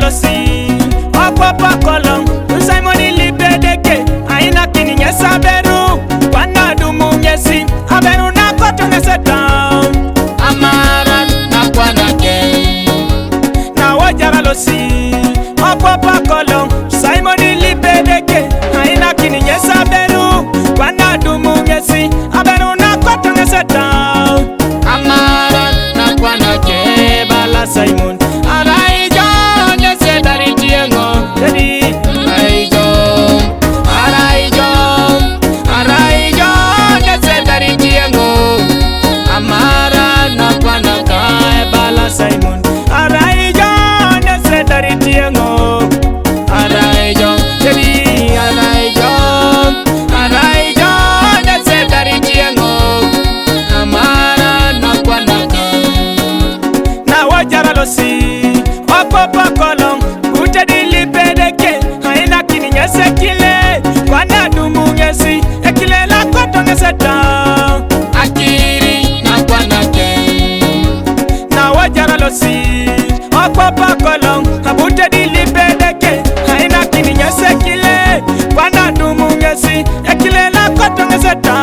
losi Papa kolong Simon ilibedeke Aina kini nyesa beru Wana dumu nyesi Aberu na koto neseta Amara na kwa nake Na wajara losi Papa kolong Simon ilibedeke Aina kini nyesa beru Wana dumu nyesi Aberu na koto neseta Amara na kwa nake Bala Simon Araijo nese dari tiengo Jadi Araijo nese dari tiengo Amara na kwa naka Bala Simon Araijo nese dari tiengo Araijo Jadi Araijo nese dari tiengo Amara na kwa naka Na wajara losi Papa kolong Utadili pedeke Haina kini nyese kile Wana dumu nyesi Ekile la koto ngeseta Akiri na kwa nake Na wajara losi Papa kolong Utadili pedeke Haina kini nyese kile Wana dumu nyesi Ekile la koto ngeseta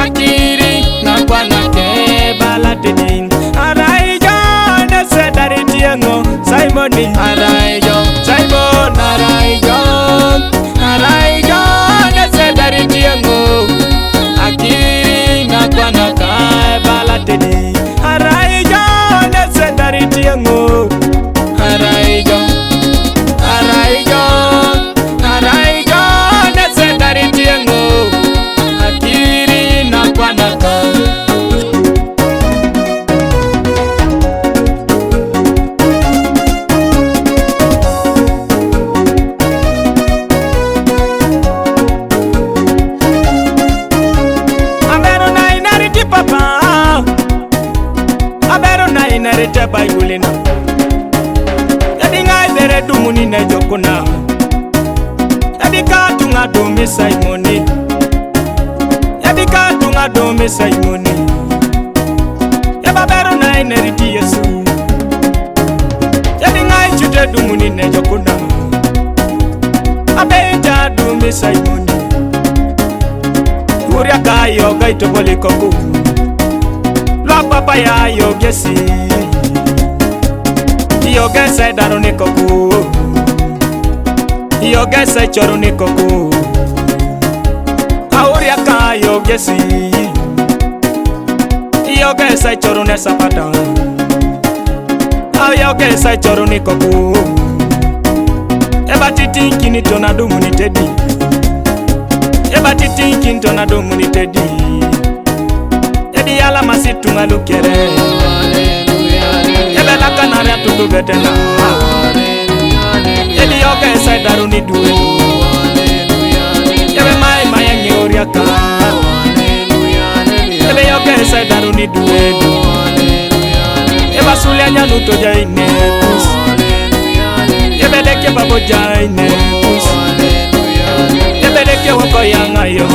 Akiri na kwa nake Bala tedin Araijo nese dari tiengo Simoni Araijo Simon Araijo nese dari tiengo Akiri na kwa naka Bala tedi Araijo nese dari tiengo Araijo nese dari tiengo Akiri na kwa naka Inerite Bible Yadi ngai bere dumuni na jokuna Yadi katunga dumi Simoni Yadi katunga dumi Simoni Yaba bero na inerite Yesu Yadi ngai chute dumuni na jokuna Abeja dumi Simoni Uria kayo gaito boli koku Papa ya yogesi Yogese daruni koku Yogese choruni koku Auria ka yogesi Yogese chorune sapata Yogese choruni koku Eba titinki ni tonadumu ni tedi Eba titinki ni tonadumu ni tedi Yedi yala masitu ngalukere Yebe laka naria tutu betena Yedi yoke sai daruni duwe Yebe mai mayengi uriaka Yebe yoke sai daruni duwe Yeba sulia nyanu toja ine kus Yebe leke babo ja ine kus Yebe leke wako yanga yo